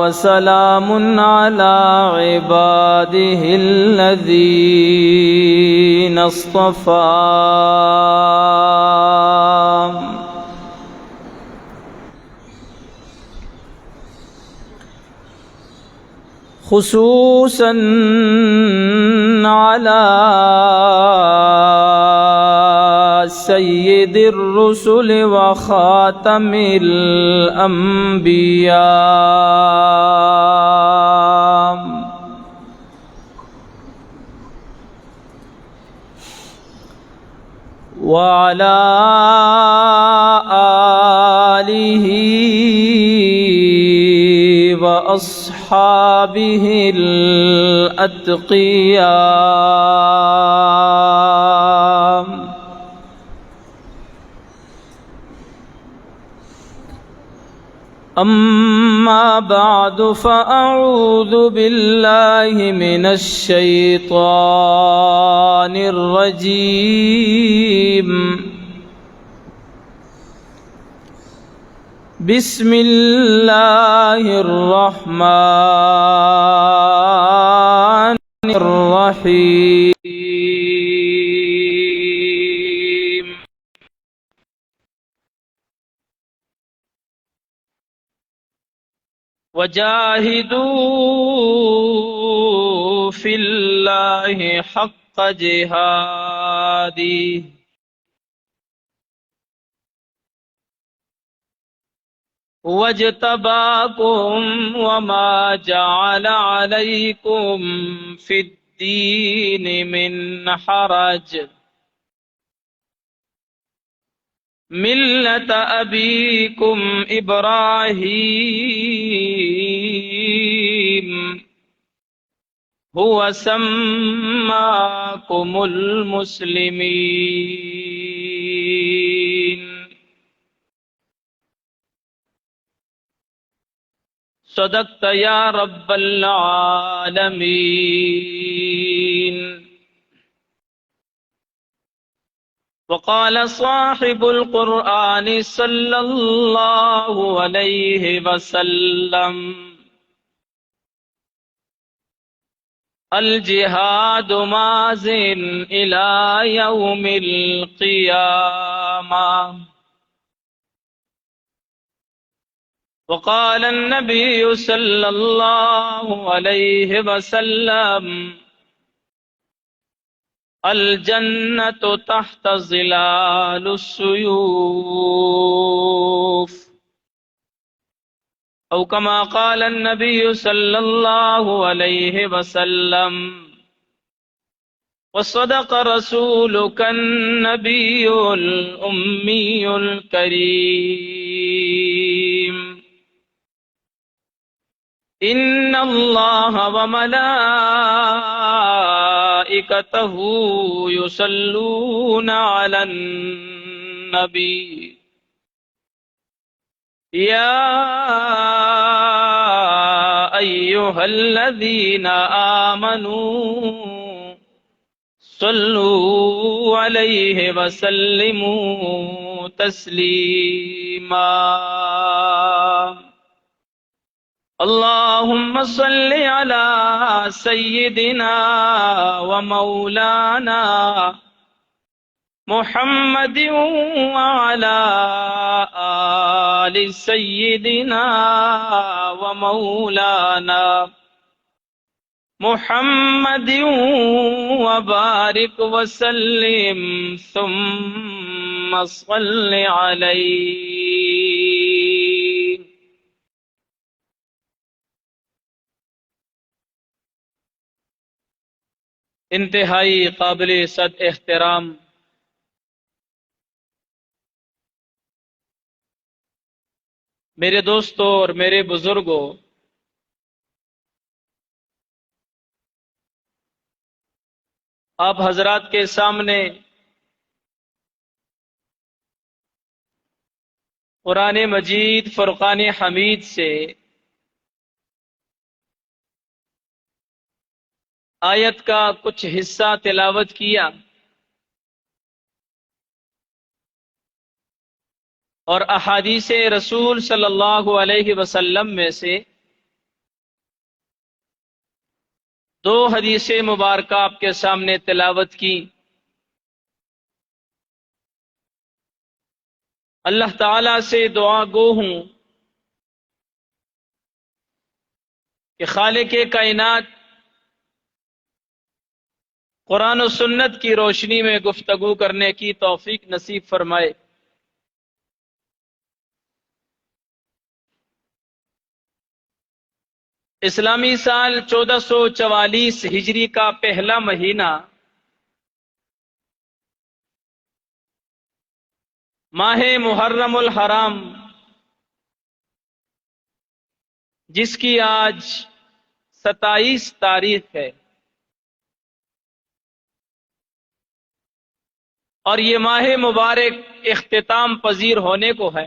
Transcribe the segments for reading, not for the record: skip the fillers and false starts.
وسلام على عباده الذين اصطفى خصوصا على سيد الرسل وخاتم الأنبياء وعلى آله وأصحابه الأتقياء أما بعد فأعوذ بالله من الشيطان الرجيم بسم الله الرحمن الرحيم وجاهدوا في الله حق جهاده واجتباكم وما جعل عليكم في الدين من حرج ملة أبيكم إبراهيم هو سماكم المسلمين صدقت يا رب العالمين. وقال صاحب القرآن صلى الله عليه وسلم الجهاد ماضٍ إلى يوم القيامة. وقال النبي صلى الله عليه وسلم الجنة تحت ظلال السيوف، أو كما قال النبي صلى الله عليه وسلم. وصدق رسولك النبي الأمي الكريم. إن الله وملائكته يصلون على النبي يا أيها الذين آمنوا صلوا عليه وسلموا تسليما. اللهم صل على سيدنا ومولانا محمد وعلى آل سيدنا ومولانا محمد وبارك وسلم ثم صل عليه. انتہائی قابل صد احترام میرے دوستوں اور میرے بزرگوں، آپ حضرات کے سامنے قرآن مجید فرقان حمید سے آیت کا کچھ حصہ تلاوت کیا. اور احادیث رسول صلی اللہ علیہ وسلم میں سے دو حدیث مبارکہ آپ کے سامنے تلاوت کی۔ اللہ تعالی سے دعا گو ہوں کہ خالق کائنات قرآن و سنت کی روشنی میں گفتگو کرنے کی توفیق نصیب فرمائے۔ اسلامی سال 1444 ہجری کا پہلا مہینہ ماہ محرم الحرام، جس کی آج 27 تاریخ ہے، اور یہ ماہ مبارک اختتام پذیر ہونے کو ہے۔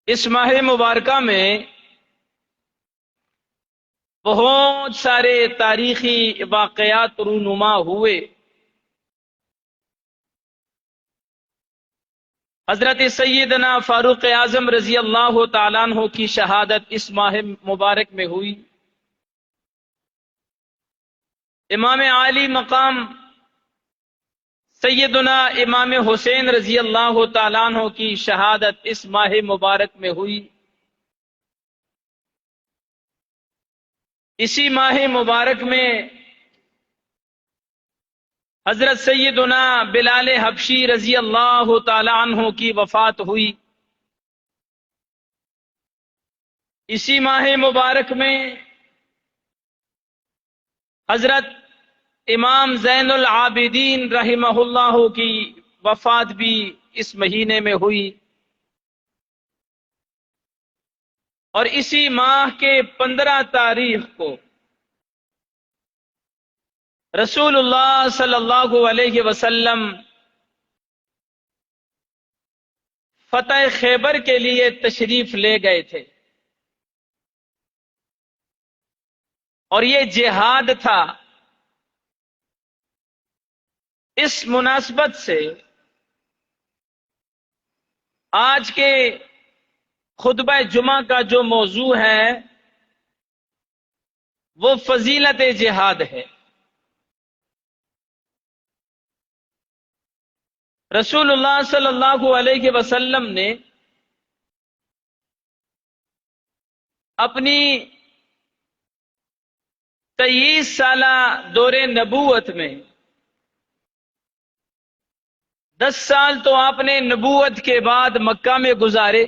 اس ماہ مبارکہ میں بہت سارے تاریخی واقعات رونما ہوئے۔ حضرت سیدنا فاروق اعظم رضی اللہ تعالیٰ عنہ کی شہادت اس ماہ مبارک میں ہوئی۔ امام عالی مقام سیدنا امام حسین رضی اللہ تعالیٰ عنہ کی شہادت اس ماہ مبارک میں ہوئی۔ اسی ماہ مبارک میں حضرت سیدنا بلال حبشی رضی اللہ تعالی عنہ کی وفات ہوئی۔ اسی ماہ مبارک میں حضرت امام زین العابدین رحمہ اللہ کی وفات بھی اس مہینے میں ہوئی، اور اسی ماہ کے 15 تاریخ کو رسول اللہ صلی اللہ علیہ وسلم فتح خیبر کے لیے تشریف لے گئے تھے، اور یہ جہاد تھا۔ اس مناسبت سے آج کے خطبہ جمعہ کا جو موضوع ہے وہ فضیلت جہاد ہے۔ رسول اللہ صلی اللہ علیہ وسلم نے اپنی 23 سالہ دور نبوت میں 10 سال تو آپ نے نبوت کے بعد مکہ میں گزارے،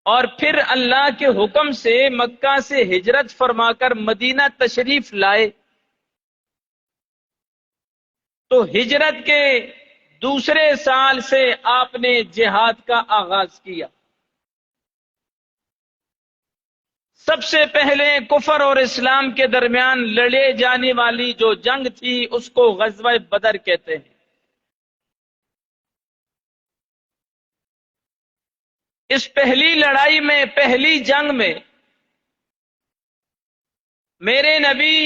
اور پھر اللہ کے حکم سے مکہ سے ہجرت فرما کر مدینہ تشریف لائے۔ تو ہجرت کے دوسرے سال سے آپ نے جہاد کا آغاز کیا۔ سب سے پہلے کفر اور اسلام کے درمیان لڑے جانے والی جو جنگ تھی اس کو غزوہ بدر کہتے ہیں۔ اس پہلی لڑائی میں، پہلی جنگ میں میرے نبی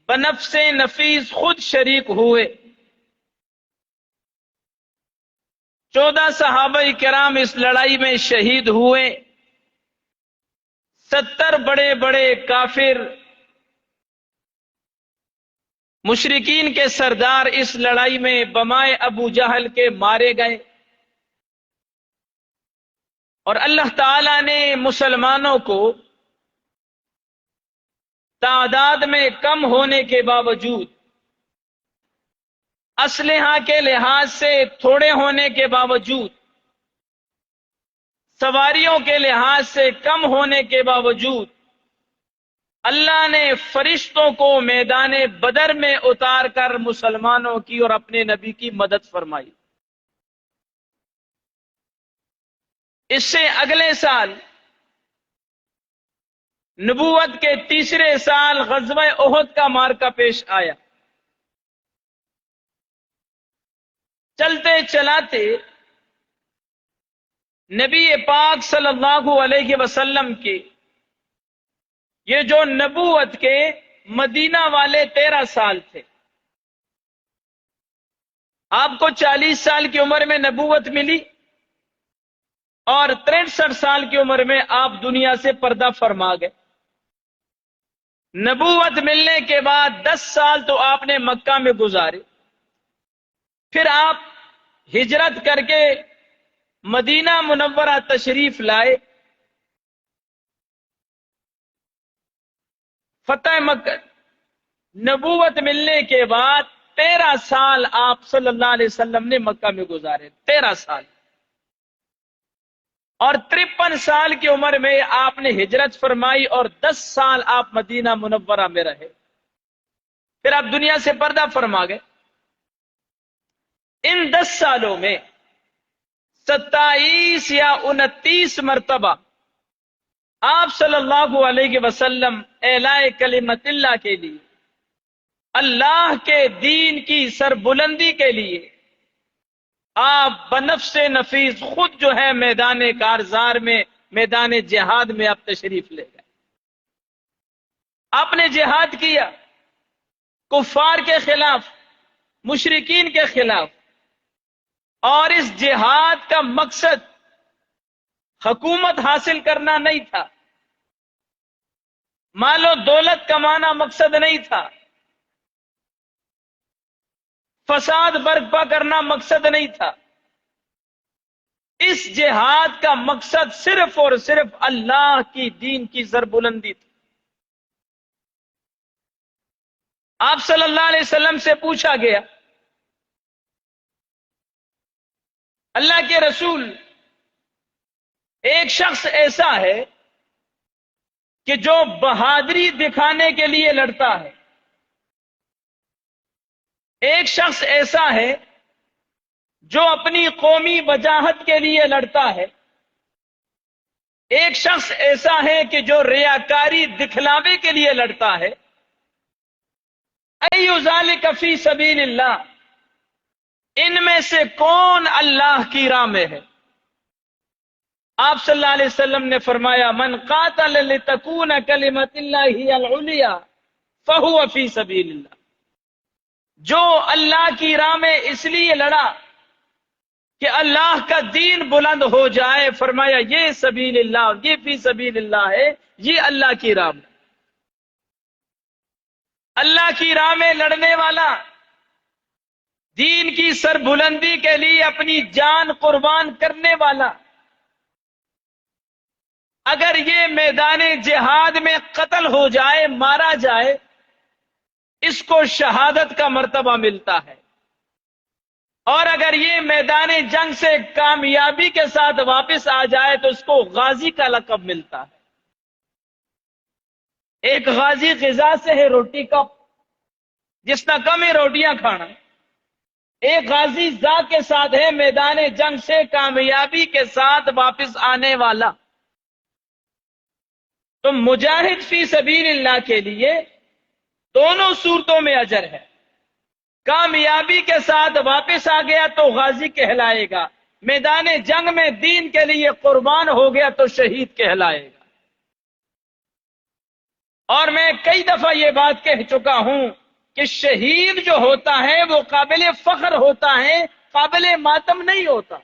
بنفس نفیس خود شریک ہوئے۔ 14 صحابہ کرام اس لڑائی میں شہید ہوئے۔ 70 بڑے بڑے کافر مشرکین کے سردار اس لڑائی میں بمائے ابو جہل کے مارے گئے، اور اللہ تعالی نے مسلمانوں کو تعداد میں کم ہونے کے باوجود، اسلحہ کے لحاظ سے تھوڑے ہونے کے باوجود، سواریوں کے لحاظ سے کم ہونے کے باوجود، اللہ نے فرشتوں کو میدان بدر میں اتار کر مسلمانوں کی اور اپنے نبی کی مدد فرمائی۔ اس سے اگلے سال نبوت کے تیسرے سال غزوہ احد کا معرکہ پیش آیا۔ چلتے چلاتے نبی پاک صلی اللہ علیہ وسلم کی یہ جو نبوت کے مدینہ والے 13 سال تھے، آپ کو 40 سال کی عمر میں نبوت ملی اور 63 سال کی عمر میں آپ دنیا سے پردہ فرما گئے۔ نبوت ملنے کے بعد 10 سال تو آپ نے مکہ میں گزارے، پھر آپ ہجرت کر کے مدینہ منورہ تشریف لائے۔ فتح مکہ، نبوت ملنے کے بعد 13 سال آپ صلی اللہ علیہ وسلم نے مکہ میں گزارے، 13 سال، اور 53 سال کی عمر میں آپ نے ہجرت فرمائی اور 10 سال آپ مدینہ منورہ میں رہے، پھر آپ دنیا سے پردہ فرما گئے۔ ان 10 سالوں میں 27 یا 29 مرتبہ آپ صلی اللہ علیہ وسلم اعلاء کلمت اللہ کے لیے، اللہ کے دین کی سربلندی کے لیے آپ بنفس نفیس خود جو ہے میدان کارزار میں، میدان جہاد میں آپ تشریف لے گئے۔ آپ نے جہاد کیا کفار کے خلاف، مشرکین کے خلاف، اور اس جہاد کا مقصد حکومت حاصل کرنا نہیں تھا، مال و دولت کمانا مقصد نہیں تھا، فساد برپا کرنا مقصد نہیں تھا۔ اس جہاد کا مقصد صرف اور صرف اللہ کی دین کی سربلندی تھی۔ آپ صلی اللہ علیہ وسلم سے پوچھا گیا، اللہ کے رسول، ایک شخص ایسا ہے کہ جو بہادری دکھانے کے لیے لڑتا ہے، ایک شخص ایسا ہے جو اپنی قومی وجاہت کے لیے لڑتا ہے، ایک شخص ایسا ہے کہ جو ریاکاری دکھلاوے کے لیے لڑتا ہے۔ ای ذالک فی سبیل اللہ، ان میں سے کون اللہ کی راہ میں ہے؟ آپ صلی اللہ علیہ وسلم نے فرمایا، من قاتل لتکون کلمۃ اللہ ہی العلیٰ فہو فی سبیل اللہ، جو اللہ کی راہ میں اس لیے لڑا کہ اللہ کا دین بلند ہو جائے، فرمایا یہ سبیل اللہ، یہ فی سبیل اللہ ہے، یہ اللہ کی راہ میں۔ اللہ کی راہ میں لڑنے والا، دین کی سربلندی کے لیے اپنی جان قربان کرنے والا، اگر یہ میدان جہاد میں قتل ہو جائے، مارا جائے، اس کو شہادت کا مرتبہ ملتا ہے، اور اگر یہ میدان جنگ سے کامیابی کے ساتھ واپس آ جائے تو اس کو غازی کا لقب ملتا ہے۔ ایک غازی غذا سے ہے روٹی کا، جس نہ کم ہی روٹیاں کھانا، ایک غازی ذا کے ساتھ ہے میدان جنگ سے کامیابی کے ساتھ واپس آنے والا۔ تو مجاہد فی سبیل اللہ کے لیے دونوں صورتوں میں اجر ہے، کامیابی کے ساتھ واپس آ گیا تو غازی کہلائے گا، میدان جنگ میں دین کے لیے قربان ہو گیا تو شہید کہلائے گا۔ اور میں کئی دفعہ یہ بات کہہ چکا ہوں کہ شہید جو ہوتا ہے وہ قابل فخر ہوتا ہے، قابل ماتم نہیں ہوتا۔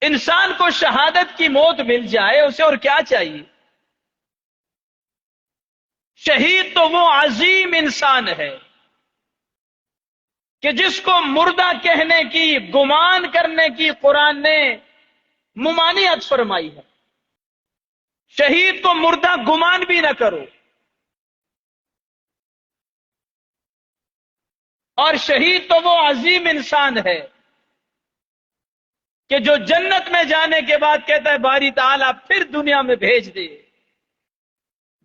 انسان کو شہادت کی موت مل جائے، اسے اور کیا چاہیے؟ شہید تو وہ عظیم انسان ہے کہ جس کو مردہ کہنے کی، گمان کرنے کی قرآن نے ممانعت فرمائی ہے۔ شہید کو مردہ گمان بھی نہ کرو، اور شہید تو وہ عظیم انسان ہے کہ جو جنت میں جانے کے بعد کہتا ہے باری تعالیٰ پھر دنیا میں بھیج دے،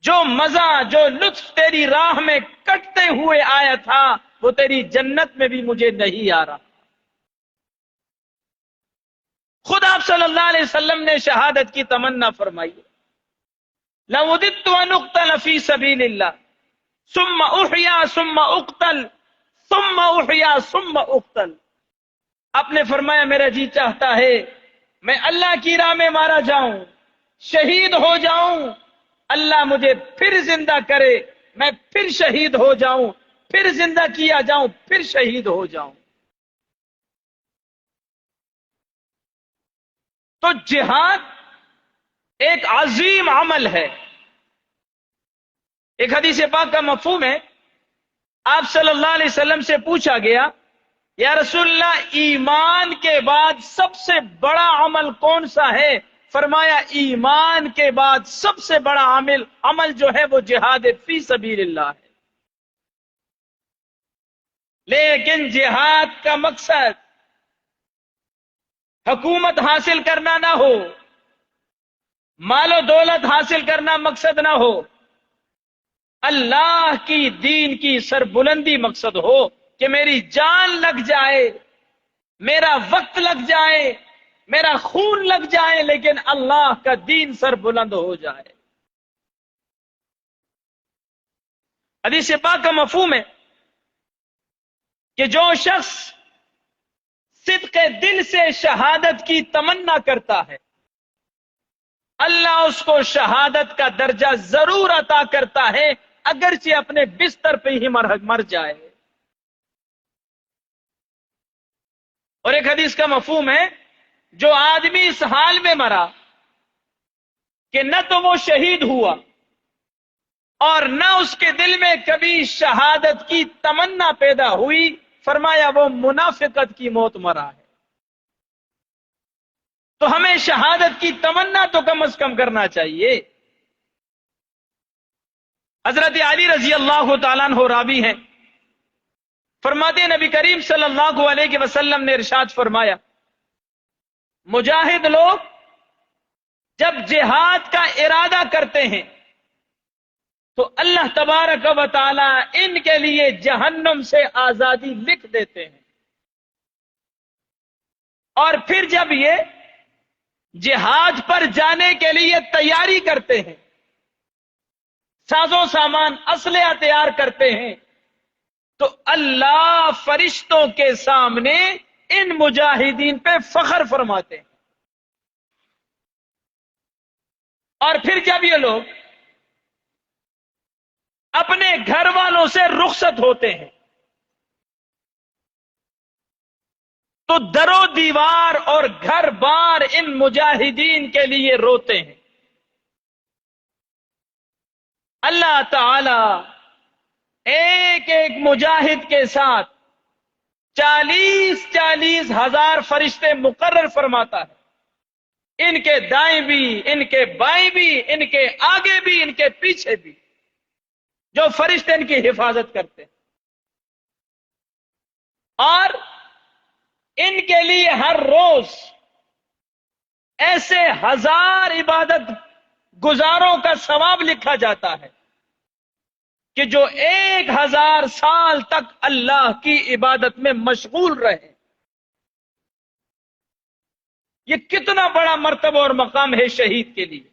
جو مزہ، جو لطف تیری راہ میں کٹتے ہوئے آیا تھا وہ تیری جنت میں بھی مجھے نہیں آ رہا۔ خود آپ صلی اللہ علیہ وسلم نے شہادت کی تمنا فرمائی، لَوُدِدتُّ أَنْ أُقْتَلَ فِي سَبِيلِ اللَّهِ ثُمَّ أُحْيَا ثُمَّ أُقْتَلْ ثُمَّ أُحْيَا ثُمَّ أُقْتَلْ۔ آپ نے فرمایا میرا جی چاہتا ہے میں اللہ کی راہ میں مارا جاؤں، شہید ہو جاؤں، اللہ مجھے پھر زندہ کرے، میں پھر شہید ہو جاؤں، پھر زندہ کیا جاؤں، پھر شہید ہو جاؤں۔ تو جہاد ایک عظیم عمل ہے۔ ایک حدیث پاک کا مفہوم ہے، آپ صلی اللہ علیہ وسلم سے پوچھا گیا، یا رسول اللہ ایمان کے بعد سب سے بڑا عمل کون سا ہے؟ فرمایا ایمان کے بعد سب سے بڑا عمل جو ہے وہ جہاد فی سبیل اللہ ہے۔ لیکن جہاد کا مقصد حکومت حاصل کرنا نہ ہو، مال و دولت حاصل کرنا مقصد نہ ہو، اللہ کی دین کی سربلندی مقصد ہو، کہ میری جان لگ جائے، میرا وقت لگ جائے، میرا خون لگ جائے، لیکن اللہ کا دین سر بلند ہو جائے۔ حدیث پاک کا مفہوم ہے کہ جو شخص صدق دل سے شہادت کی تمنا کرتا ہے، اللہ اس کو شہادت کا درجہ ضرور عطا کرتا ہے، اگرچہ اپنے بستر پہ ہی مر جائے۔ اور ایک حدیث کا مفہوم ہے، جو آدمی اس حال میں مرا کہ نہ تو وہ شہید ہوا اور نہ اس کے دل میں کبھی شہادت کی تمنا پیدا ہوئی، فرمایا وہ منافقت کی موت مرا ہے۔ تو ہمیں شہادت کی تمنا تو کم از کم کرنا چاہیے۔ حضرت علی رضی اللہ تعالیٰ عنہ راوی ہیں، فرماتے ہیں نبی کریم صلی اللہ علیہ وسلم نے ارشاد فرمایا، مجاہد لوگ جب جہاد کا ارادہ کرتے ہیں تو اللہ تبارک و تعالی ان کے لیے جہنم سے آزادی لکھ دیتے ہیں، اور پھر جب یہ جہاد پر جانے کے لیے تیاری کرتے ہیں، ساز و سامان اسلحہ تیار کرتے ہیں، تو اللہ فرشتوں کے سامنے ان مجاہدین پہ فخر فرماتے ہیں۔ اور پھر جب یہ لوگ اپنے گھر والوں سے رخصت ہوتے ہیں تو در و دیوار اور گھر بار ان مجاہدین کے لیے روتے ہیں۔ اللہ تعالی ایک ایک مجاہد کے ساتھ 40,000 ہزار فرشتے مقرر فرماتا ہے، ان کے دائیں بھی، ان کے بائیں بھی، ان کے آگے بھی، ان کے پیچھے بھی، جو فرشتے ان کی حفاظت کرتے ہیں۔ اور ان کے لیے ہر روز ایسے 1000 عبادت گزاروں کا ثواب لکھا جاتا ہے کہ جو 1000 سال تک اللہ کی عبادت میں مشغول رہے۔ یہ کتنا بڑا مرتبہ اور مقام ہے شہید کے لیے۔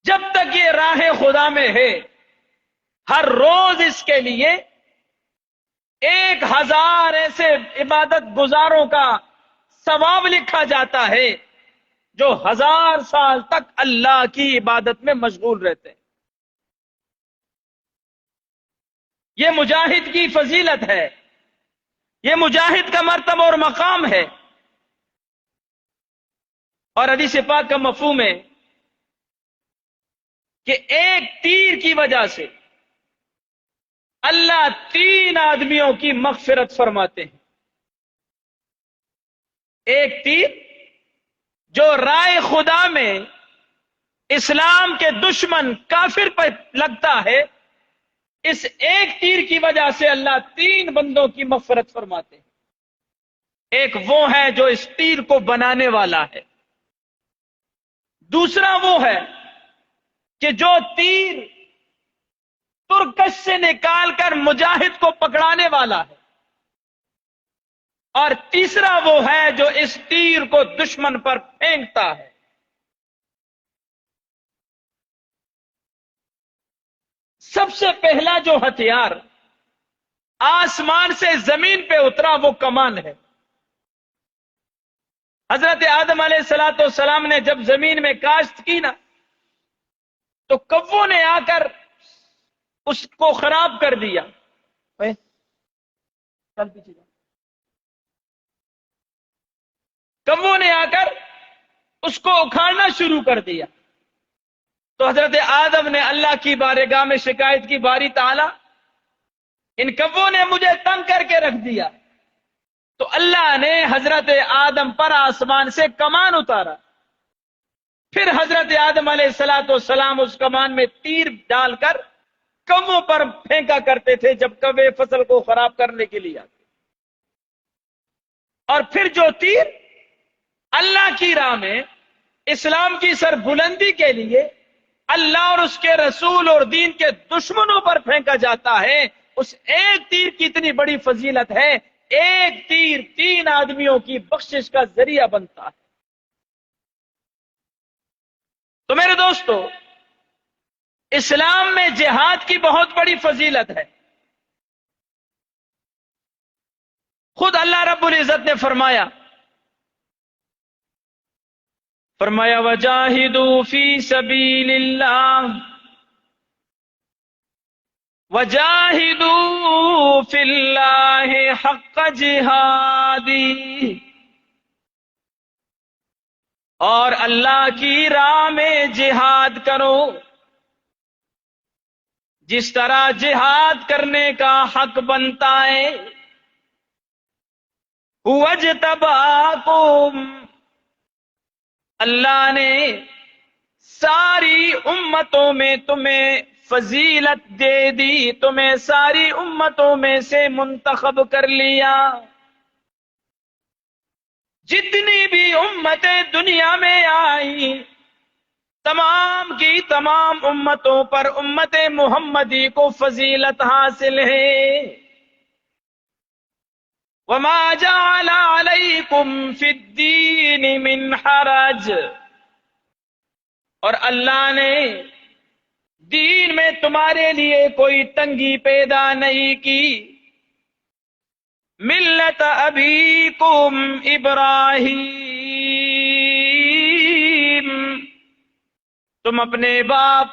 جب تک یہ راہ خدا میں ہے، ہر روز اس کے لیے 1000 ایسے عبادت گزاروں کا ثواب لکھا جاتا ہے جو 1000 سال تک اللہ کی عبادت میں مشغول رہتے ہیں۔ یہ مجاہد کی فضیلت ہے، یہ مجاہد کا مرتبہ اور مقام ہے۔ اور حدیث پاک کا مفہوم ہے کہ ایک تیر کی وجہ سے اللہ 3 آدمیوں کی مغفرت فرماتے ہیں۔ ایک تیر جو رائے خدا میں اسلام کے دشمن کافر پر لگتا ہے، اس ایک تیر کی وجہ سے اللہ 3 بندوں کی مغفرت فرماتے ہیں۔ ایک وہ ہے جو اس تیر کو بنانے والا ہے، دوسرا وہ ہے کہ جو تیر ترکش سے نکال کر مجاہد کو پکڑانے والا ہے، اور تیسرا وہ ہے جو اس تیر کو دشمن پر پھینکتا ہے۔ سب سے پہلا جو ہتھیار آسمان سے زمین پہ اترا وہ کمان ہے۔ حضرت آدم علیہ السلام نے جب زمین میں کاشت کی نا، تو کووں نے آ کر اس کو خراب کر دیا. چل پیچھے جا. کبوں نے آ کر اس کو اکھاڑنا شروع کر دیا. تو حضرت آدم نے اللہ کی بارگاہ میں شکایت کی، باری تعالی ان کبوں نے مجھے تنگ کر کے رکھ دیا. تو اللہ نے حضرت آدم پر آسمان سے کمان اتارا. پھر حضرت آدم علیہ السلام اس کمان میں تیر ڈال کر کبوں پر پھینکا کرتے تھے جب کبے فصل کو خراب کرنے کے لیے آتے. اور پھر جو تیر اللہ کی راہ میں اسلام کی سر بلندی کے لیے اللہ اور اس کے رسول اور دین کے دشمنوں پر پھینکا جاتا ہے، اس ایک تیر کی اتنی بڑی فضیلت ہے. ایک تیر 3 آدمیوں کی بخشش کا ذریعہ بنتا ہے. تو میرے دوستو، اسلام میں جہاد کی بہت بڑی فضیلت ہے. خود اللہ رب العزت نے فرمایا وَجَاهِدُوا فِي سَبِيلِ اللَّهِ وَجَاهِدُوا فِي اللَّهِ حَقَّ جِهَادِهِ، اور اللہ کی راہ میں جہاد کرو جس طرح جہاد کرنے کا حق بنتا ہے. وَاجْتَبَاكُمْ، اللہ نے ساری امتوں میں تمہیں فضیلت دے دی، تمہیں ساری امتوں میں سے منتخب کر لیا. جتنی بھی امتیں دنیا میں آئی تمام کی تمام امتوں پر امت محمدی کو فضیلت حاصل ہے. وَمَا جَعَلَ عَلَيْكُمْ فِي الدِّينِ مِنْ حَرَجٍ، اور اللہ نے دین میں تمہارے لیے کوئی تنگی پیدا نہیں کی. ملت ابیکم ابراہیم، تم اپنے باپ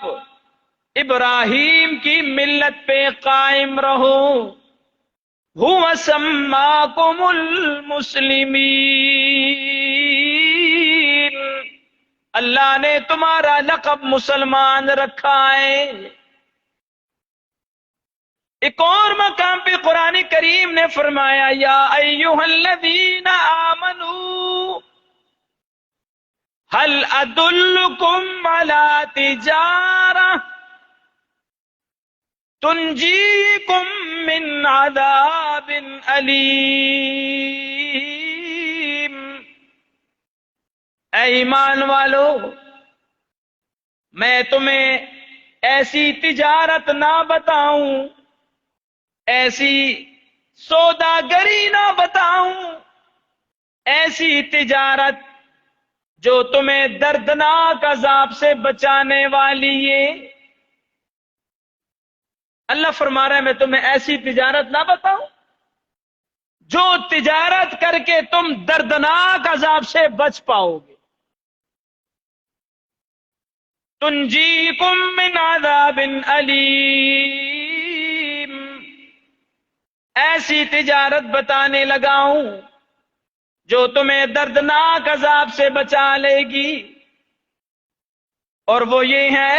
ابراہیم کی ملت پہ قائم رہو. هُوَ سَمَّاكُمُ الْمُسْلِمِينَ، اللہ نے تمہارا لقب مسلمان رکھا ہے. ایک اور مقام پہ قرآن کریم نے فرمایا یا ایھا الذین آمنوا هل ادلکم علی تجارہ تنجیکم من عذاب علیم. اے ایمان والو، میں تمہیں ایسی تجارت نہ بتاؤں، ایسی سوداگری نہ بتاؤں، ایسی تجارت جو تمہیں دردناک عذاب سے بچانے والی ہے. اللہ فرما رہا ہے میں تمہیں ایسی تجارت نہ بتاؤں جو تجارت کر کے تم دردناک عذاب سے بچ پاؤ گے. تنجیکم من عذاب علیم، ایسی تجارت بتانے لگا ہوں جو تمہیں دردناک عذاب سے بچا لے گی. اور وہ یہ ہے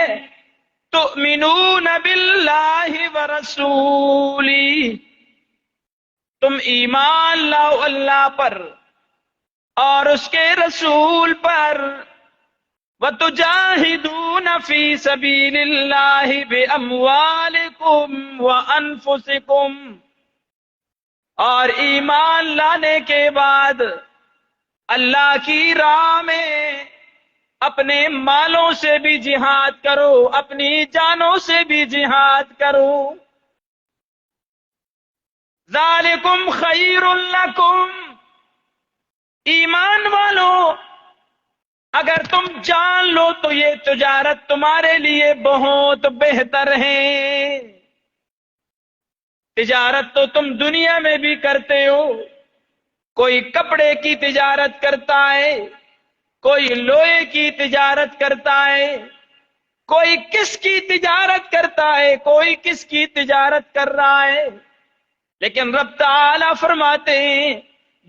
تؤمنون باللہ ورسولہ، تم ایمان لاؤ اللہ پر اور اس کے رسول پر. وَتُجَاهِدُونَ فِي سَبِيلِ اللَّهِ بِأَمْوَالِكُمْ وَأَنفُسِكُمْ، اور ایمان لانے کے بعد اللہ کی راہ میں اپنے مالوں سے بھی جہاد کرو، اپنی جانوں سے بھی جہاد کرو. ذَلِكُمْ خَيْرٌ لَكُمْ، ایمان والو اگر تم جان لو تو یہ تجارت تمہارے لیے بہت بہتر ہے. تجارت تو تم دنیا میں بھی کرتے ہو، کوئی کپڑے کی تجارت کرتا ہے، کوئی لوہے کی تجارت کرتا ہے، کوئی کس کی تجارت کرتا ہے، کوئی کس کی تجارت کر رہا ہے، لیکن رب تعالی فرماتے ہیں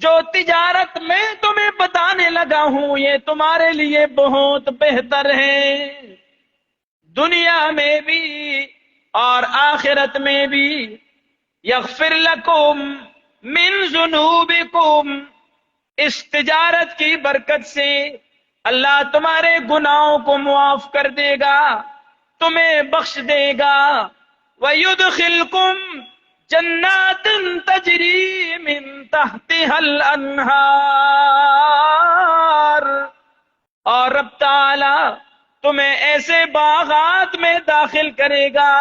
جو تجارت میں تمہیں بتانے لگا ہوں یہ تمہارے لیے بہت بہتر ہے، دنیا میں بھی اور آخرت میں بھی۔ یغفر لکم من ذنوبکم، اس تجارت کی برکت سے اللہ تمہارے گناہوں کو معاف کر دے گا، تمہیں بخش دے گا۔ وَيُدْخِلْكُمْ جَنَّاتٍ تَجْرِي مِن تَحْتِهَا الْأَنْهَارُ، اور رب تعالی تمہیں ایسے باغات میں داخل کرے گا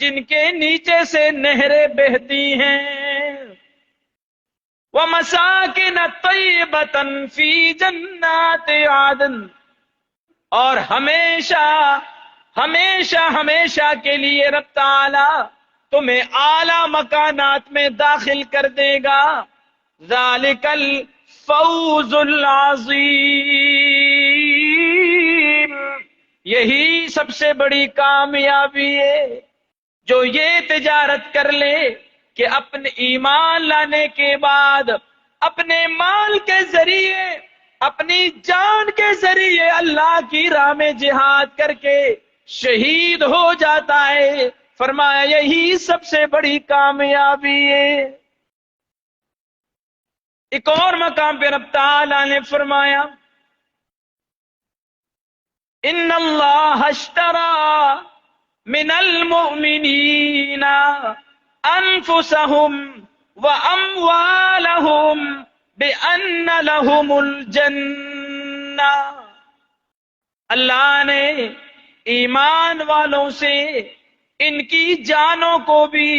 جن کے نیچے سے نہریں بہتی ہیں۔ وَمَسَاكِنَ طَيِّبَةً فِي جَنَّاتِ عَدْنٍ، اور ہمیشہ ہمیشہ کے لیے رب تعالی تمہیں اعلی مکانات میں داخل کر دے گا۔ ذَلِكَ الْفَوْزُ الْعَظِيمُ، یہی سب سے بڑی کامیابی ہے جو یہ تجارت کر لے کہ اپنے ایمان لانے کے بعد اپنے مال کے ذریعے، اپنی جان کے ذریعے اللہ کی راہ میں جہاد کر کے شہید ہو جاتا ہے۔ فرمایا یہی سب سے بڑی کامیابی ہے۔ ایک اور مقام پہ رب تعالی نے فرمایا ان اللہ اشترى من المؤمنین انفسهم واموالهم بان لهم الجنہ، اللہ نے ایمان والوں سے ان کی جانوں کو بھی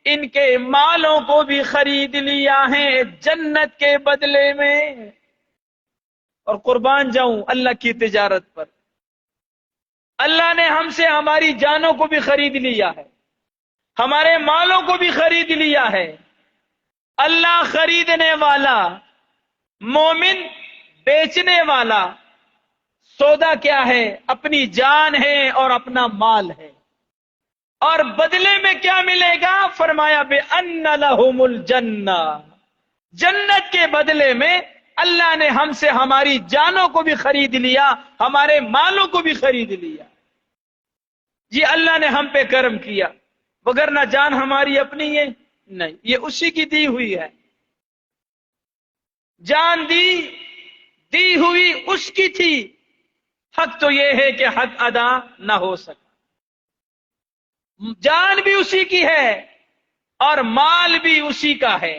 ان کے مالوں کو بھی خرید لیا ہے جنت کے بدلے میں۔ اور قربان جاؤں اللہ کی تجارت پر، اللہ نے ہم سے ہماری جانوں کو بھی خرید لیا ہے، ہمارے مالوں کو بھی خرید لیا ہے۔ اللہ خریدنے والا، مومن بیچنے والا، سودا کیا ہے؟ اپنی جان ہے اور اپنا مال ہے، اور بدلے میں کیا ملے گا؟ فرمایا بِأَنَّ لَهُمُ الْجَنَّةَ، جنت کے بدلے میں اللہ نے ہم سے ہماری جانوں کو بھی خرید لیا، ہمارے مالوں کو بھی خرید لیا۔ یہ اللہ نے ہم پہ کرم کیا، وگرنہ جان ہماری اپنی ہے نہیں، یہ اسی کی دی ہوئی ہے۔ جان دی ہوئی اس کی تھی، حق تو یہ ہے کہ حق ادا نہ ہو سکا۔ جان بھی اسی کی ہے اور مال بھی اسی کا ہے،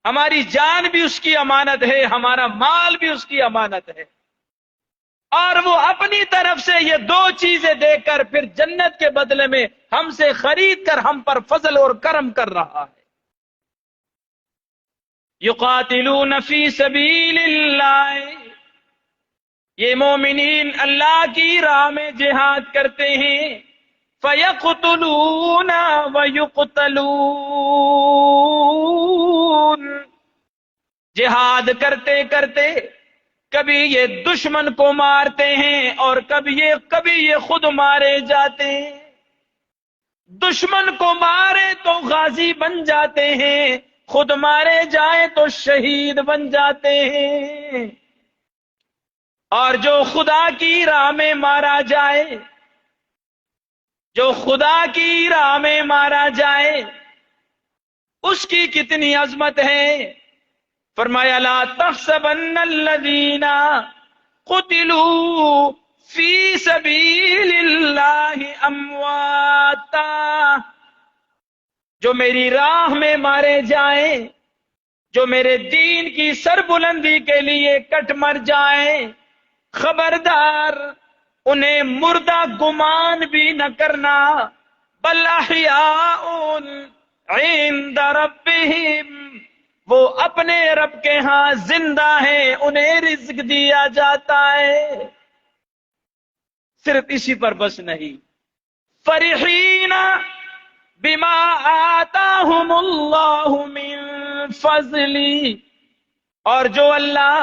ہماری جان بھی اس کی امانت ہے، ہمارا مال بھی اس کی امانت ہے، اور وہ اپنی طرف سے یہ دو چیزیں دے کر پھر جنت کے بدلے میں ہم سے خرید کر ہم پر فضل اور کرم کر رہا ہے۔ یقاتلون فی سبیل اللہ، یہ مومنین اللہ کی راہ میں جہاد کرتے ہیں، فَيَقْتُلُونَ وَيُقْتَلُونَ، جہاد کرتے کرتے کبھی یہ دشمن کو مارتے ہیں اور کبھی یہ خود مارے جاتے ہیں۔ دشمن کو مارے تو غازی بن جاتے ہیں، خود مارے جائیں تو شہید بن جاتے ہیں۔ اور جو خدا کی راہ میں مارا جائے، جو خدا کی راہ میں مارا جائے، اس کی کتنی عظمت ہے۔ فرمایا لا تحسبن الذین قتلوا فی سبیل اللہ امواتا، جو میری راہ میں مارے جائیں، جو میرے دین کی سربلندی کے لیے کٹ مر جائیں، خبردار انہیں مردہ گمان بھی نہ کرنا، بل احیاء عند ربہم، وہ اپنے رب کے ہاں زندہ ہیں، انہیں رزق دیا جاتا ہے۔ صرف اسی پر بس نہیں، فرحین بما آتاہم اللہ من فضلی، اور جو اللہ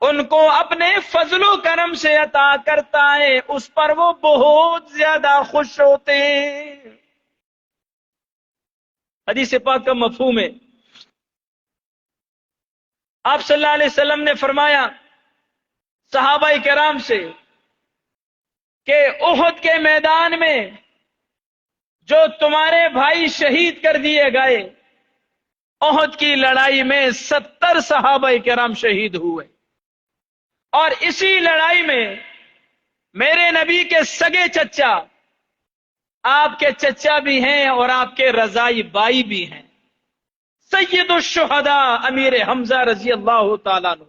ان کو اپنے فضل و کرم سے عطا کرتا ہے، اس پر وہ بہت زیادہ خوش ہوتے ہیں۔ حدیث پاک کا مفہوم ہے، آپ صلی اللہ علیہ وسلم نے فرمایا صحابہ کرام سے کہ احد کے میدان میں جو تمہارے بھائی شہید کر دیے گئے، احد کی لڑائی میں 70 صحابہ کرام شہید ہوئے، اور اسی لڑائی میں میرے نبی کے سگے چچا، آپ کے چچا بھی ہیں اور آپ کے رضائی بائی بھی ہیں، سید الشہداء امیر حمزہ رضی اللہ تعالیٰ عنہ،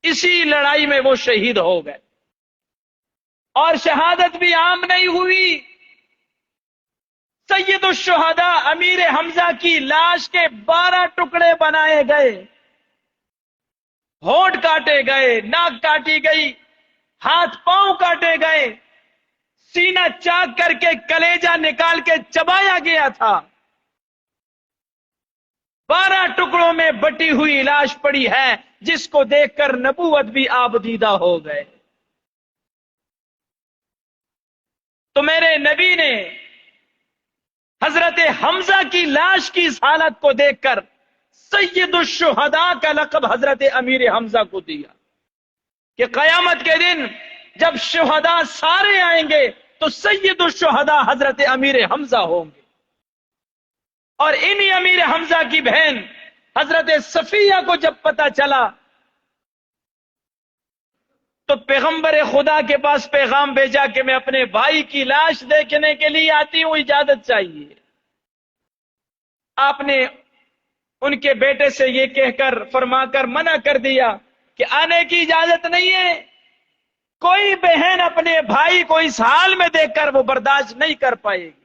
اسی لڑائی میں وہ شہید ہو گئے۔ اور شہادت بھی عام نہیں ہوئی، سید الشہداء امیر حمزہ کی لاش کے 12 ٹکڑے بنائے گئے، ہونٹ کاٹے گئے، ناک کاٹی گئی، ہاتھ پاؤں کاٹے گئے، سینہ چاک کر کے کلیجہ نکال کے چبایا گیا تھا، 12 ٹکڑوں میں بٹی ہوئی لاش پڑی ہے، جس کو دیکھ کر نبوت بھی آبدیدہ ہو گئے۔ تو میرے نبی نے حضرت حمزہ کی لاش کی اس حالت کو دیکھ کر سید الشہداء کا لقب حضرت امیر حمزہ کو دیا، کہ قیامت کے دن جب شہداء سارے آئیں گے تو سید الشہداء حضرت امیر حمزہ ہوں گے۔ اور انہی امیر حمزہ کی بہن حضرت صفیہ کو جب پتہ چلا تو پیغمبر خدا کے پاس پیغام بھیجا کہ میں اپنے بھائی کی لاش دیکھنے کے لیے آتی ہوں، اجازت چاہیے۔ آپ نے ان کے بیٹے سے یہ کہہ کر فرما کر منع کر دیا کہ آنے کی اجازت نہیں ہے، کوئی بہن اپنے بھائی کو اس حال میں دیکھ کر وہ برداشت نہیں کر پائے گی۔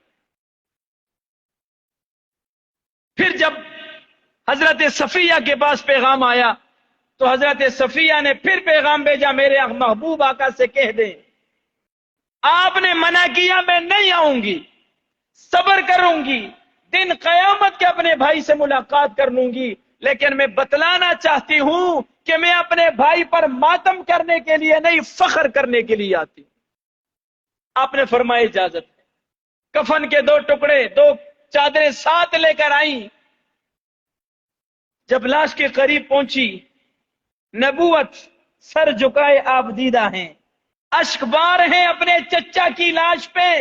پھر جب حضرت صفیہ کے پاس پیغام آیا تو حضرت صفیہ نے پھر پیغام بھیجا، میرے محبوب آقا سے کہہ دیں آپ نے منع کیا، میں نہیں آؤں گی، صبر کروں گی، دن قیامت کے اپنے بھائی سے ملاقات کر لوں گی، لیکن میں بتلانا چاہتی ہوں کہ میں اپنے بھائی پر ماتم کرنے کے لیے نہیں، فخر کرنے کے لیے آتی ہوں۔ آپ نے فرمایا اجازت ہے۔ کفن کے 2 ٹکڑے، 2 چادریں ساتھ لے کر آئیں۔ جب لاش کے قریب پہنچی، نبوت سر جھکائے آپ دیدہ ہیں، اشک بار ہیں اپنے چچا کی لاش پہ۔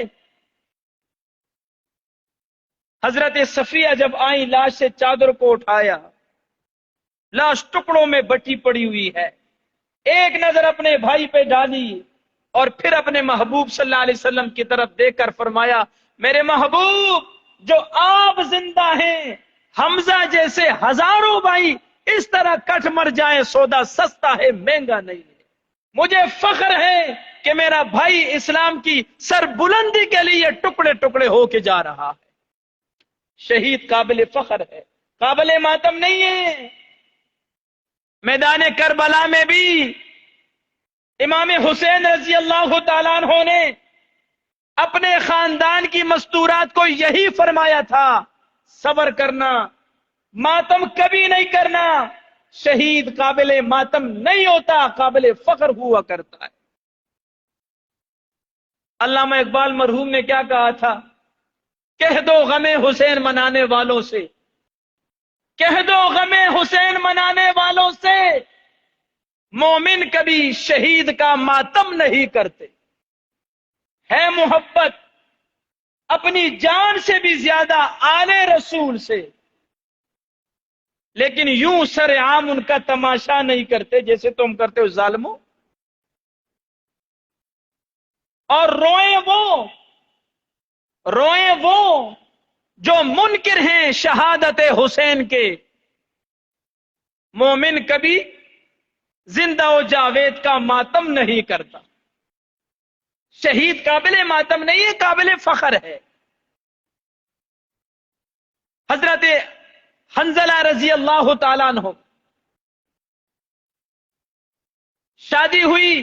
حضرت صفیہ جب آئیں، لاش سے چادر کو اٹھایا، لاش ٹکڑوں میں بٹی پڑی ہوئی ہے، ایک نظر اپنے بھائی پہ ڈالی اور پھر اپنے محبوب صلی اللہ علیہ وسلم کی طرف دیکھ کر فرمایا، میرے محبوب جو آپ زندہ ہیں، حمزہ جیسے ہزاروں بھائی اس طرح کٹ مر جائیں، سودا سستا ہے، مہنگا نہیں ہے۔ مجھے فخر ہے کہ میرا بھائی اسلام کی سر بلندی کے لیے ٹکڑے ٹکڑے ہو کے جا رہا ہے۔ شہید قابل فخر ہے، قابل ماتم نہیں ہے۔ میدان کربلا میں بھی امام حسین رضی اللہ تعالیٰ عنہ نے اپنے خاندان کی مستورات کو یہی فرمایا تھا، صبر کرنا، ماتم کبھی نہیں کرنا، شہید قابل ماتم نہیں ہوتا، قابل فخر ہوا کرتا ہے۔ علامہ اقبال مرحوم نے کیا کہا تھا؟ کہہ دو غم حسین منانے والوں سے، کہہ دو غم حسین منانے والوں سے، مومن کبھی شہید کا ماتم نہیں کرتے۔ ہے محبت اپنی جان سے بھی زیادہ آل رسول سے، لیکن یوں سر عام ان کا تماشا نہیں کرتے جیسے تم کرتے ہو ظالموں۔ اور روئیں وہ جو منکر ہیں شہادت حسین کے، مومن کبھی زندہ و جاوید کا ماتم نہیں کرتا۔ شہید قابل ماتم نہیں ہے، قابل فخر ہے۔ حضرت حنظلہ رضی اللہ تعالیٰ عنہ، شادی ہوئی،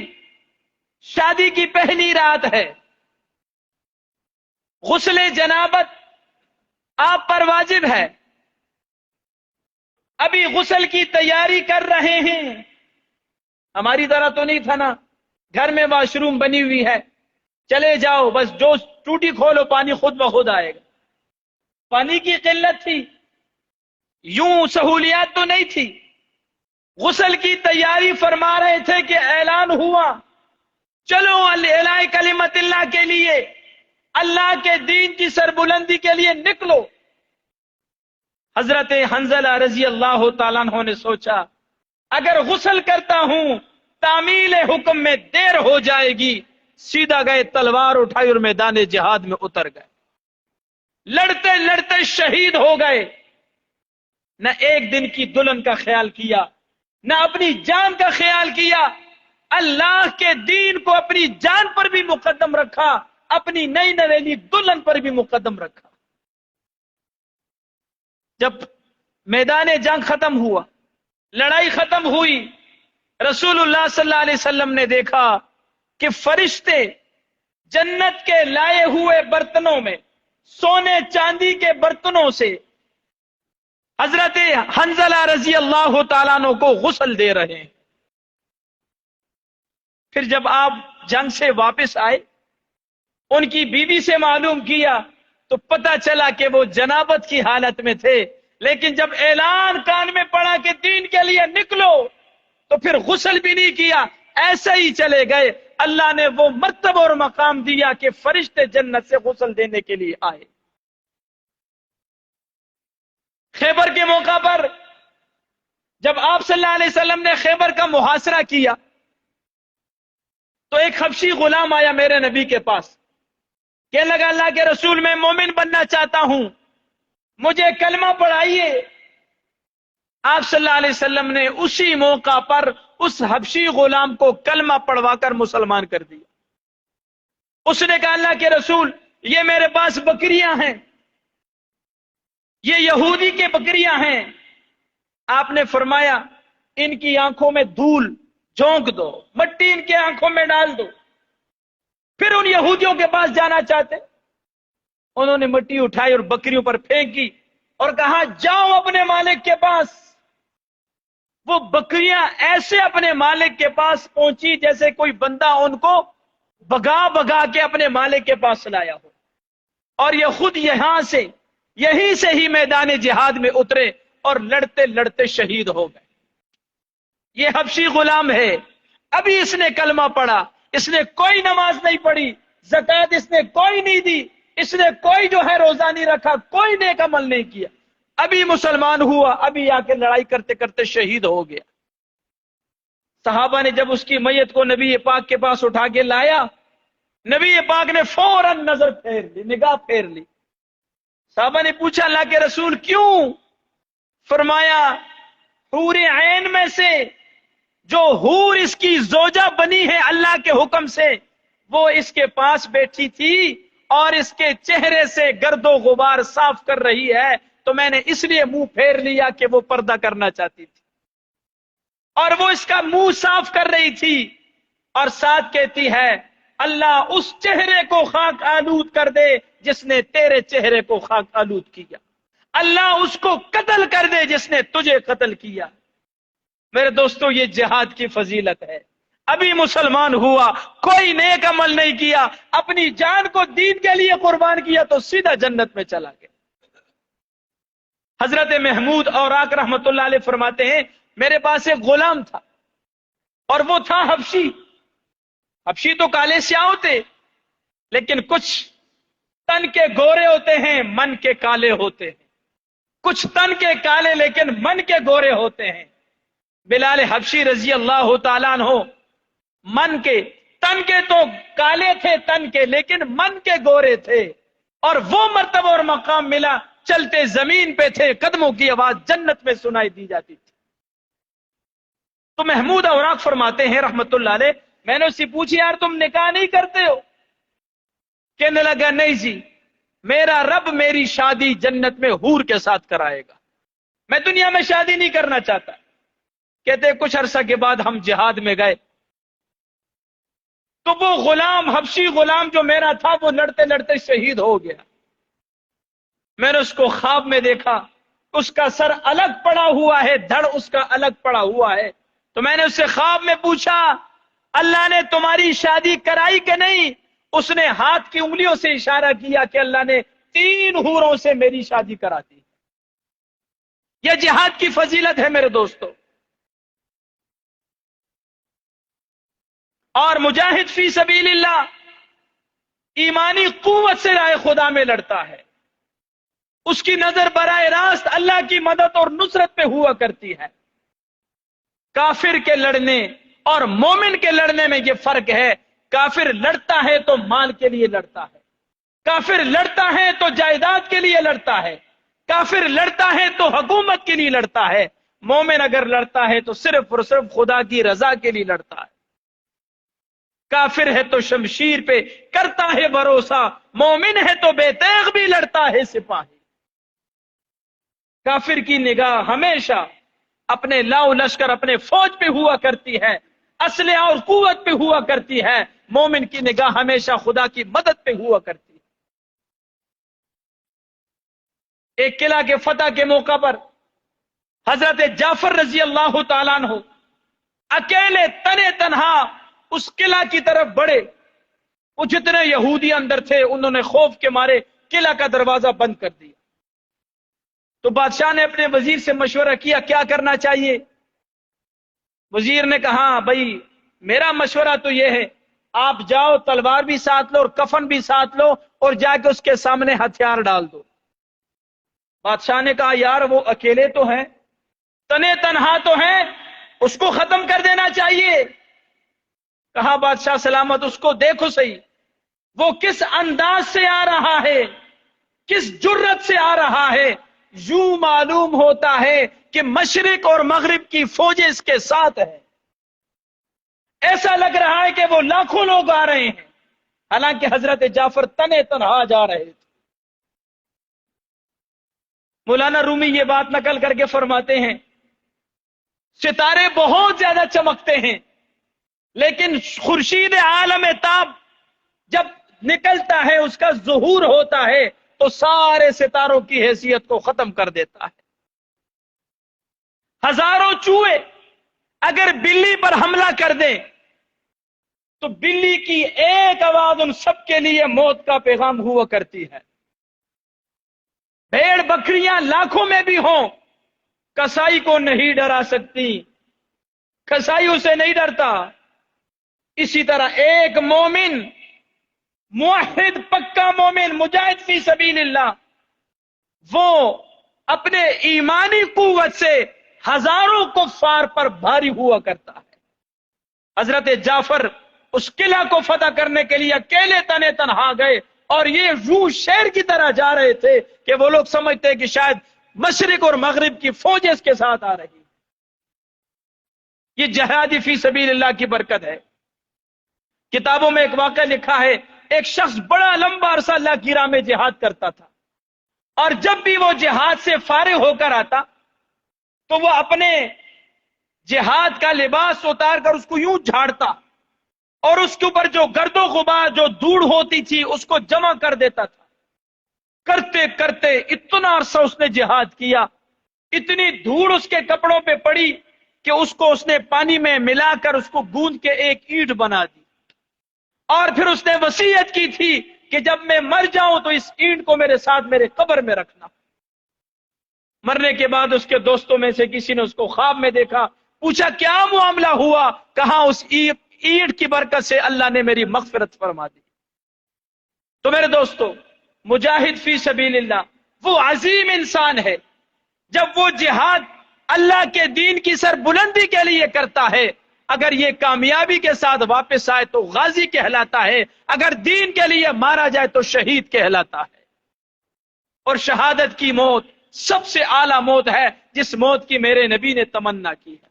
شادی کی پہلی رات ہے، غسل جنابت آپ پر واجب ہے، ابھی غسل کی تیاری کر رہے ہیں، ہماری طرح تو نہیں تھا نا، گھر میں واش روم بنی ہوئی ہے، چلے جاؤ بس جو ٹوٹی کھولو پانی خود بخود آئے گا۔ پانی کی قلت تھی، یوں سہولیات تو نہیں تھی۔ غسل کی تیاری فرما رہے تھے کہ اعلان ہوا، چلو اعلاء کلمت اللہ کے لیے، اللہ کے دین کی سربلندی کے لیے نکلو۔ حضرت حنظلہ رضی اللہ تعالیٰ عنہ نے سوچا اگر غسل کرتا ہوں تعمیل حکم میں دیر ہو جائے گی، سیدھا گئے تلوار اٹھائی اور میدان جہاد میں اتر گئے، لڑتے لڑتے شہید ہو گئے۔ نہ ایک دن کی دلہن کا خیال کیا، نہ اپنی جان کا خیال کیا، اللہ کے دین کو اپنی جان پر بھی مقدم رکھا، اپنی نئی نویلی دلہن پر بھی مقدم رکھا۔ جب میدان جنگ ختم ہوا، لڑائی ختم ہوئی، رسول اللہ صلی اللہ علیہ وسلم نے دیکھا کہ فرشتے جنت کے لائے ہوئے برتنوں میں، سونے چاندی کے برتنوں سے حضرت حنظلہ رضی اللہ تعالیٰ عنہ کو غسل دے رہے ہیں۔ پھر جب آپ جنگ سے واپس آئے، ان کی بیوی سے معلوم کیا تو پتہ چلا کہ وہ جنابت کی حالت میں تھے، لیکن جب اعلان کان میں پڑا کہ دین کے لیے نکلو تو پھر غسل بھی نہیں کیا، ایسے ہی چلے گئے۔ اللہ نے وہ مرتبہ اور مقام دیا کہ فرشتے جنت سے غسل دینے کے لیے آئے۔ خیبر کے موقع پر جب آپ صلی اللہ علیہ وسلم نے خیبر کا محاصرہ کیا تو ایک حبشی غلام آیا میرے نبی کے پاس، کہنے لگا اللہ کے رسول میں مومن بننا چاہتا ہوں، مجھے کلمہ پڑھائیے۔ آپ صلی اللہ علیہ وسلم نے اسی موقع پر اس حبشی غلام کو کلمہ پڑھوا کر مسلمان کر دیا۔ اس نے کہا اللہ کے رسول یہ میرے پاس بکریاں ہیں، یہ یہودی کے بکریاں ہیں۔ آپ نے فرمایا ان کی آنکھوں میں دھول جھونک دو، مٹی ان کے آنکھوں میں ڈال دو۔ پھر ان یہودیوں کے پاس جانا چاہتے، انہوں نے مٹی اٹھائی اور بکریوں پر پھینکی اور کہا جاؤ اپنے مالک کے پاس۔ وہ بکریاں ایسے اپنے مالک کے پاس پہنچی جیسے کوئی بندہ ان کو بگا بگا کے اپنے مالک کے پاس لایا ہو، اور یہ خود یہیں سے ہی میدان جہاد میں اترے اور لڑتے لڑتے شہید ہو گئے۔ یہ حبشی غلام ہے، ابھی اس نے کلمہ پڑھا، اس نے کوئی نماز نہیں پڑھی، زکوٰۃ اس نے کوئی نہیں دی، اس نے کوئی جو ہے روزہ نہیں رکھا، کوئی نیک عمل نہیں کیا، ابھی مسلمان ہوا، ابھی آ کے لڑائی کرتے کرتے شہید ہو گیا۔ صحابہ نے جب اس کی میت کو نبی پاک کے پاس اٹھا کے لایا، نبی پاک نے فوراً نظر پھیر لی، نگاہ پھیر لی۔ صحابہ نے پوچھا اللہ کے رسول کیوں؟ فرمایا حور عین میں سے جو حور اس کی زوجہ بنی ہے اللہ کے حکم سے، وہ اس کے پاس بیٹھی تھی اور اس کے چہرے سے گرد و غبار صاف کر رہی ہے، تو میں نے اس لیے منہ پھیر لیا کہ وہ پردہ کرنا چاہتی تھی، اور وہ اس کا منہ صاف کر رہی تھی، اور ساتھ کہتی ہے اللہ اس چہرے کو خاک آلود کر دے جس نے تیرے چہرے کو خاک آلود کیا، اللہ اس کو قتل کر دے جس نے تجھے قتل کیا۔ میرے دوستو یہ جہاد کی فضیلت ہے۔ ابھی مسلمان ہوا، کوئی نیک عمل نہیں کیا، اپنی جان کو دین کے لیے قربان کیا تو سیدھا جنت میں چلا گیا۔ حضرت محمود اوراق رحمت اللہ علیہ فرماتے ہیں میرے پاس ایک غلام تھا اور وہ تھا حبشی۔ حبشی تو کالے سیاہ ہوتے، لیکن کچھ تن کے گورے ہوتے ہیں، من کے کالے ہوتے ہیں، کچھ تن کے کالے لیکن من کے گورے ہوتے ہیں۔ بلال حبشی رضی اللہ تعالیٰ عنہ من کے، تن کے تو کالے تھے تن کے، لیکن من کے گورے تھے، اور وہ مرتبہ اور مقام ملا، چلتے زمین پہ تھے، قدموں کی آواز جنت میں سنائی دی جاتی تھی۔ تو محمود اوراق فرماتے ہیں رحمت اللہ علیہ، میں نے اس سے پوچھی یار تم نکاح نہیں کرتے ہو؟ کہنے لگا نہیں جی، میرا رب میری شادی جنت میں حور کے ساتھ کرائے گا، میں دنیا میں شادی نہیں کرنا چاہتا۔ کہتے کچھ عرصہ کے بعد ہم جہاد میں گئے تو وہ غلام، حبشی غلام جو میرا تھا، وہ لڑتے لڑتے شہید ہو گیا۔ میں نے اس کو خواب میں دیکھا، اس کا سر الگ پڑا ہوا ہے، دھڑ اس کا الگ پڑا ہوا ہے، تو میں نے اس سے خواب میں پوچھا اللہ نے تمہاری شادی کرائی کہ نہیں؟ اس نے ہاتھ کی انگلیوں سے اشارہ کیا کہ اللہ نے 3 حوروں سے میری شادی کرا دی۔ یہ جہاد کی فضیلت ہے میرے دوستو۔ اور مجاہد فی سبیل اللہ ایمانی قوت سے راہ خدا میں لڑتا ہے، اس کی نظر براہ راست اللہ کی مدد اور نصرت پہ ہوا کرتی ہے۔ کافر کے لڑنے اور مومن کے لڑنے میں یہ فرق ہے، کافر لڑتا ہے تو مال کے لیے لڑتا ہے، کافر لڑتا ہے تو جائیداد کے لیے لڑتا ہے، کافر لڑتا ہے تو حکومت کے لیے لڑتا ہے، مومن اگر لڑتا ہے تو صرف اور صرف خدا کی رضا کے لیے لڑتا ہے۔ کافر ہے تو شمشیر پہ کرتا ہے بھروسہ، مومن ہے تو بے تیغ بھی لڑتا ہے سپاہی۔ کافر کی نگاہ ہمیشہ اپنے لاؤ لشکر اپنے فوج پہ ہوا کرتی ہے، اسلحہ اور قوت پہ ہوا کرتی ہے، مومن کی نگاہ ہمیشہ خدا کی مدد پہ ہوا کرتی ہے۔ ایک قلعہ کے فتح کے موقع پر حضرت جعفر رضی اللہ تعالیٰ عنہ اکیلے تنے تنہا اس قلعہ کی طرف بڑھے۔ وہ جتنے یہودی اندر تھے انہوں نے خوف کے مارے قلعہ کا دروازہ بند کر دیا۔ تو بادشاہ نے اپنے وزیر سے مشورہ کیا کیا کرنا چاہیے؟ وزیر نے کہا بھائی میرا مشورہ تو یہ ہے، آپ جاؤ تلوار بھی ساتھ لو اور کفن بھی ساتھ لو اور جا کے اس کے سامنے ہتھیار ڈال دو۔ بادشاہ نے کہا یار وہ اکیلے تو ہیں، تنے تنہا تو ہیں، اس کو ختم کر دینا چاہیے۔ کہا بادشاہ سلامت اس کو دیکھو صحیح، وہ کس انداز سے آ رہا ہے، کس جرت سے آ رہا ہے، یوں معلوم ہوتا ہے کہ مشرق اور مغرب کی فوجیں اس کے ساتھ ہیں، ایسا لگ رہا ہے کہ وہ لاکھوں لوگ آ رہے ہیں، حالانکہ حضرت جعفر تنے تنہا جا رہے تھے۔ مولانا رومی یہ بات نقل کر کے فرماتے ہیں ستارے بہت زیادہ چمکتے ہیں، لیکن خورشید عالم تاب جب نکلتا ہے، اس کا ظہور ہوتا ہے تو سارے ستاروں کی حیثیت کو ختم کر دیتا ہے۔ ہزاروں چوہے اگر بلی پر حملہ کر دیں تو بلی کی ایک آواز ان سب کے لیے موت کا پیغام ہوا کرتی ہے۔ بھیڑ بکریاں لاکھوں میں بھی ہوں، کسائی کو نہیں ڈرا سکتی، کسائی اسے نہیں ڈرتا۔ اسی طرح ایک مومن، موحد، پکا مومن، مجاہد فی سبیل اللہ، وہ اپنے ایمانی قوت سے ہزاروں کفار پر بھاری ہوا کرتا ہے۔ حضرت جعفر اس قلعہ کو فتح کرنے کے لیے اکیلے تنے تنہا گئے، اور یہ روح شہر کی طرح جا رہے تھے کہ وہ لوگ سمجھتے کہ شاید مشرق اور مغرب کی فوجیں اس کے ساتھ آ رہی۔ یہ جہادی فی سبیل اللہ کی برکت ہے۔ کتابوں میں ایک واقعہ لکھا ہے، ایک شخص بڑا لمبا عرصہ اللہ کی راہ میں جہاد کرتا تھا، اور جب بھی وہ جہاد سے فارغ ہو کر آتا تو وہ اپنے جہاد کا لباس اتار کر اس کو یوں جھاڑتا، اور اس کے اوپر جو گرد و غبار، جو دھوڑ ہوتی تھی، اس کو جمع کر دیتا تھا۔ کرتے کرتے اتنا عرصہ اس نے جہاد کیا، اتنی دھوڑ اس کے کپڑوں پہ پڑی کہ اس نے پانی میں ملا کر اس کو گوندھ کے ایک اینٹ بنا دی، اور پھر اس نے وصیت کی تھی کہ جب میں مر جاؤں تو اس اینٹ کو میرے ساتھ میرے قبر میں رکھنا۔ مرنے کے بعد اس کے دوستوں میں سے کسی نے اس کو خواب میں دیکھا، پوچھا کیا معاملہ ہوا؟ کہا اس اینٹ کی برکت سے اللہ نے میری مغفرت فرما دی۔ تو میرے دوستو، مجاہد فی سبیل اللہ وہ عظیم انسان ہے جب وہ جہاد اللہ کے دین کی سر بلندی کے لیے کرتا ہے، اگر یہ کامیابی کے ساتھ واپس آئے تو غازی کہلاتا ہے، اگر دین کے لیے مارا جائے تو شہید کہلاتا ہے۔ اور شہادت کی موت سب سے اعلیٰ موت ہے، جس موت کی میرے نبی نے تمنا کی ہے۔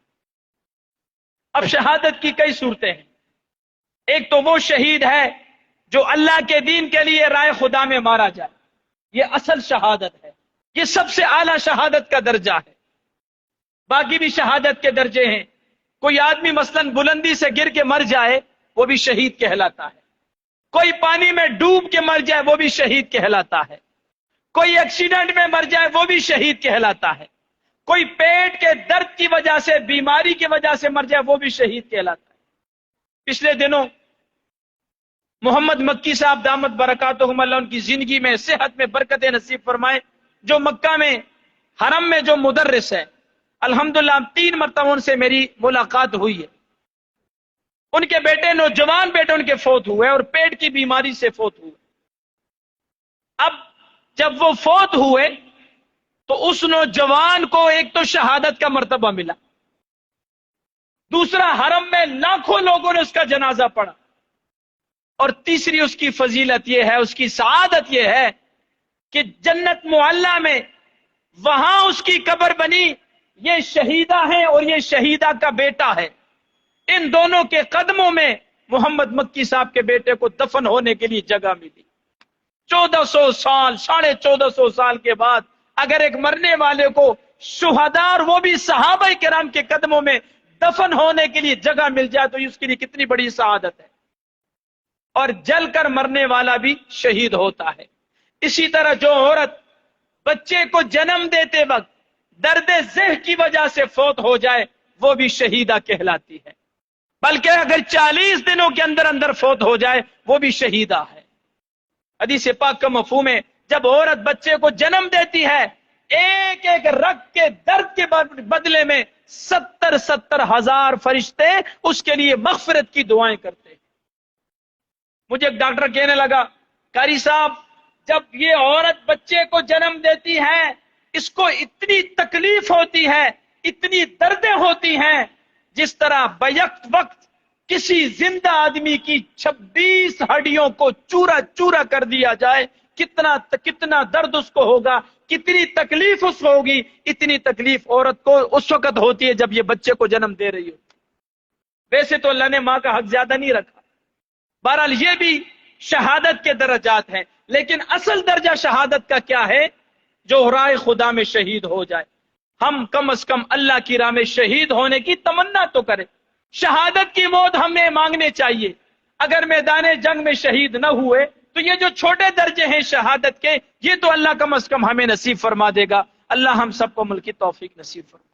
اب شہادت کی کئی صورتیں ہیں۔ ایک تو وہ شہید ہے جو اللہ کے دین کے لیے رائے خدا میں مارا جائے، یہ اصل شہادت ہے، یہ سب سے اعلیٰ شہادت کا درجہ ہے۔ باقی بھی شہادت کے درجے ہیں۔ کوئی آدمی مثلا بلندی سے گر کے مر جائے وہ بھی شہید کہلاتا ہے، کوئی پانی میں ڈوب کے مر جائے وہ بھی شہید کہلاتا ہے، کوئی ایکسیڈنٹ میں مر جائے وہ بھی شہید کہلاتا ہے، کوئی پیٹ کے درد کی وجہ سے، بیماری کی وجہ سے مر جائے، وہ بھی شہید کہلاتا ہے۔ پچھلے دنوں محمد مکی صاحب دامت برکاتہم اللہ ان کی زندگی میں صحت میں برکت نصیب فرمائے، جو مکہ میں حرم میں جو مدرس ہے، الحمدللہ 3 مرتبہ ان سے میری ملاقات ہوئی ہے۔ ان کے بیٹے، نوجوان بیٹے ان کے فوت ہوئے اور پیٹ کی بیماری سے فوت ہوئے۔ اب جب وہ فوت ہوئے تو اس نوجوان کو ایک تو شہادت کا مرتبہ ملا، دوسرا حرم میں لاکھوں لوگوں نے اس کا جنازہ پڑھا، اور تیسری اس کی فضیلت یہ ہے، اس کی سعادت یہ ہے کہ جنت معلیٰ میں وہاں اس کی قبر بنی، یہ شہیدہ ہے اور یہ شہیدہ کا بیٹا ہے، ان دونوں کے قدموں میں محمد مکی صاحب کے بیٹے کو دفن ہونے کے لیے جگہ ملی۔ 1400 سال، 1450 سال کے بعد اگر ایک مرنے والے کو شہداء اور وہ بھی صحابہ کرام کے قدموں میں دفن ہونے کے لیے جگہ مل جائے تو اس کے لیے کتنی بڑی سعادت ہے۔ اور جل کر مرنے والا بھی شہید ہوتا ہے۔ اسی طرح جو عورت بچے کو جنم دیتے وقت درد ذہ کی وجہ سے فوت ہو جائے وہ بھی شہیدہ کہلاتی ہے، بلکہ اگر 40 دنوں کے اندر اندر فوت ہو جائے وہ بھی شہیدہ ہے۔ حدیث پاک کا مفہوم ہے، جب عورت بچے کو جنم دیتی ہے ایک ایک رگ کے درد کے بدلے میں 70 ہزار فرشتے اس کے لیے مغفرت کی دعائیں کرتے ہیں۔ مجھے ایک ڈاکٹر کہنے لگا، قاری صاحب جب یہ عورت بچے کو جنم دیتی ہے اس کو اتنی تکلیف ہوتی ہے، اتنی دردیں ہوتی ہیں، جس طرح بیک وقت کسی زندہ آدمی کی 26 ہڈیوں کو چورا چورا کر دیا جائے، کتنا درد اس کو ہوگا، کتنی تکلیف اس کو ہوگی، اتنی تکلیف عورت کو اس وقت ہوتی ہے جب یہ بچے کو جنم دے رہی ہوتی۔ ویسے تو اللہ نے ماں کا حق زیادہ نہیں رکھا، بہرحال یہ بھی شہادت کے درجات ہیں، لیکن اصل درجہ شہادت کا کیا ہے؟ جو راہ خدا میں شہید ہو جائے۔ ہم کم از کم اللہ کی راہ میں شہید ہونے کی تمنا تو کریں، شہادت کی موت ہمیں مانگنے چاہیے۔ اگر میدان جنگ میں شہید نہ ہوئے تو یہ جو چھوٹے درجے ہیں شہادت کے، یہ تو اللہ کم از کم ہمیں نصیب فرما دے گا۔ اللہ ہم سب کو ملک کی توفیق نصیب فرما۔